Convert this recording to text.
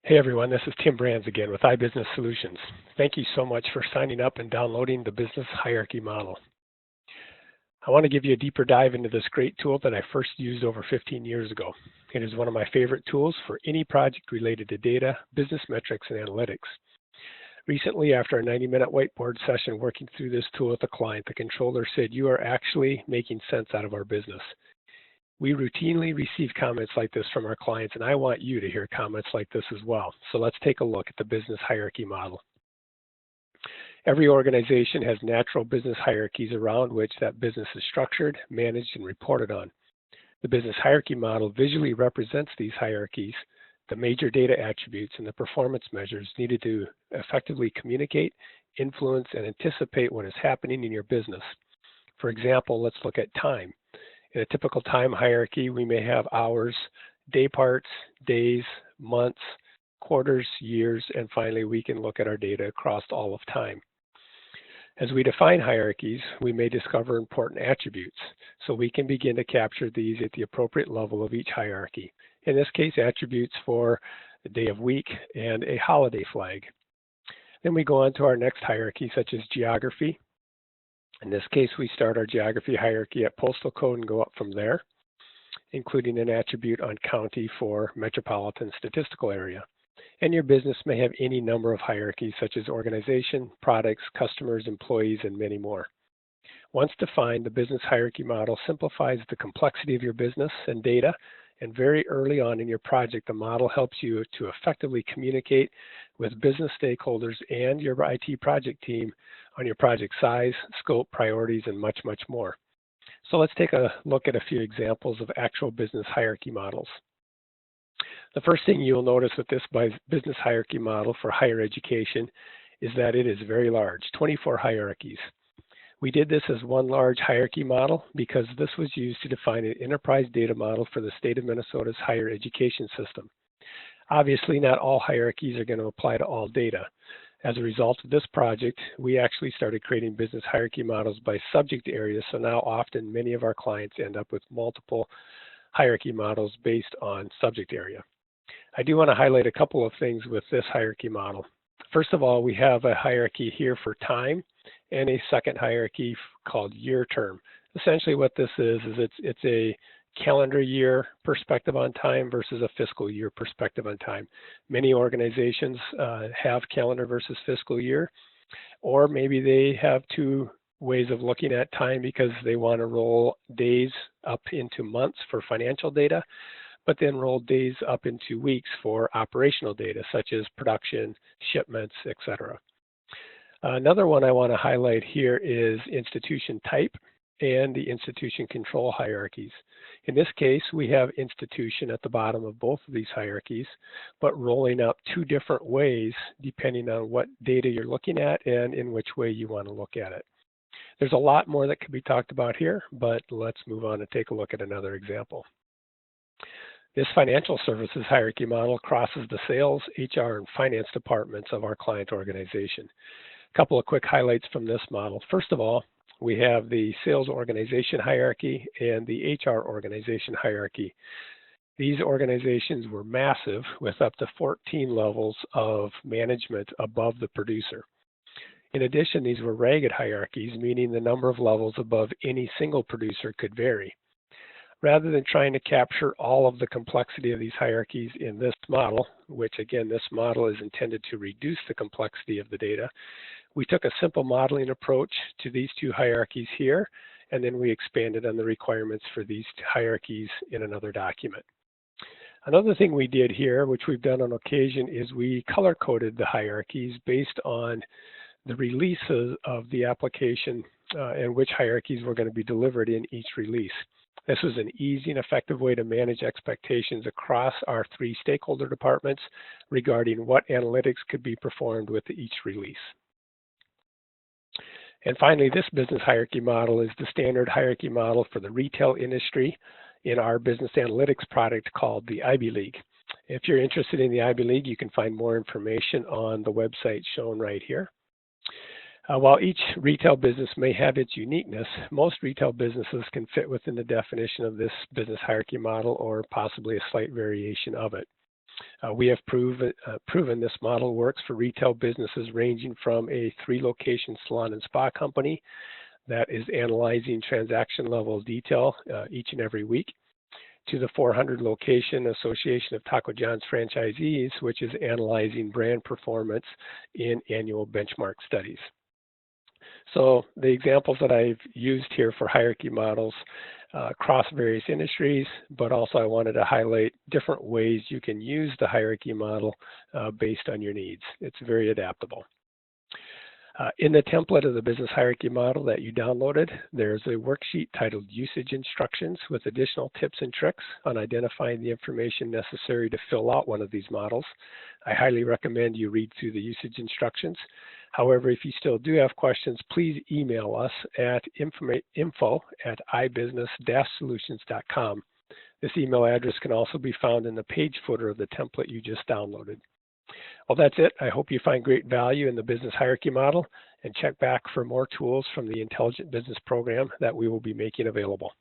Hey everyone, this is Tim Brands again with iBusiness Solutions. Thank you so much for signing up and downloading the Business Hierarchy Model. I want to give you a deeper dive into this great tool that I first used over 15 years ago. It is one of my favorite tools for any project related to data, business metrics, and analytics. Recently, after a 90-minute whiteboard session working through this tool with a client, the controller said, "You are actually making sense out of our business." We routinely receive comments like this from our clients, and I want you to hear comments like this as well. So let's take a look at the business hierarchy model. Every organization has natural business hierarchies around which that business is structured, managed, and reported on. The business hierarchy model visually represents these hierarchies, the major data attributes, and the performance measures needed to effectively communicate, influence, and anticipate what is happening in your business. For example, let's look at time. In a typical time hierarchy, we may have hours, day parts, days, months, quarters, years, and finally we can look at our data across all of time. As we define hierarchies, we may discover important attributes, so we can begin to capture these at the appropriate level of each hierarchy. In this case, attributes for the day of week and a holiday flag. Then we go on to our next hierarchy, such as geography. In this case, we start our geography hierarchy at postal code and go up from there, including an attribute on county for metropolitan statistical area. And your business may have any number of hierarchies, such as organization, products, customers, employees, and many more. Once defined, the business hierarchy model simplifies the complexity of your business and data, and very early on in your project, the model helps you to effectively communicate with business stakeholders and your IT project team on your project size, scope, priorities, and much, much more. So let's take a look at a few examples of actual business hierarchy models. The first thing you'll notice with this business hierarchy model for higher education is that it is very large, 24 hierarchies. We did this as one large hierarchy model because this was used to define an enterprise data model for the state of Minnesota's higher education system. Obviously, not all hierarchies are going to apply to all data. As a result of this project, we actually started creating business hierarchy models by subject area, so now often many of our clients end up with multiple hierarchy models based on subject area. I do want to highlight a couple of things with this hierarchy model. First of all, we have a hierarchy here for time and a second hierarchy called year term. Essentially what this is it's a calendar year perspective on time versus a fiscal year perspective on time. Many organizations have calendar versus fiscal year, or maybe they have two ways of looking at time because they want to roll days up into months for financial data, but then roll days up into weeks for operational data, such as production, shipments, etc. Another one I want to highlight here is institution type and the institution control hierarchies. In this case, we have institution at the bottom of both of these hierarchies, but rolling up two different ways depending on what data you're looking at and in which way you want to look at it. There's a lot more that could be talked about here, but let's move on and take a look at another example. This financial services hierarchy model crosses the sales, HR, and finance departments of our client organization. A couple of quick highlights from this model. First of all, we have the sales organization hierarchy and the HR organization hierarchy. These organizations were massive with up to 14 levels of management above the producer. In addition, these were ragged hierarchies, meaning the number of levels above any single producer could vary. Rather than trying to capture all of the complexity of these hierarchies in this model, which again, this model is intended to reduce the complexity of the data, we took a simple modeling approach to these two hierarchies here, and then we expanded on the requirements for these hierarchies in another document. Another thing we did here, which we've done on occasion, is we color-coded the hierarchies based on the releases of the application and which hierarchies were going to be delivered in each release. This was an easy and effective way to manage expectations across our three stakeholder departments regarding what analytics could be performed with each release. And finally, this business hierarchy model is the standard hierarchy model for the retail industry in our business analytics product called the IB League. If you're interested in the IB League, you can find more information on the website shown right here. While each retail business may have its uniqueness, most retail businesses can fit within the definition of this business hierarchy model or possibly a slight variation of it. We have proven this model works for retail businesses ranging from a 3-location salon and spa company that is analyzing transaction level detail each and every week, to the 400-location Association of Taco John's franchisees, which is analyzing brand performance in annual benchmark studies. So the examples that I've used here for hierarchy models across various industries, but also I wanted to highlight different ways you can use the hierarchy model based on your needs. It's very adaptable. In the template of the business hierarchy model that you downloaded, there's a worksheet titled Usage Instructions with additional tips and tricks on identifying the information necessary to fill out one of these models. I highly recommend you read through the usage instructions. However, if you still do have questions, please email us at info@ibusiness-solutions.com. This email address can also be found in the page footer of the template you just downloaded. Well, that's it. I hope you find great value in the business hierarchy model, and check back for more tools from the Intelligent Business program that we will be making available.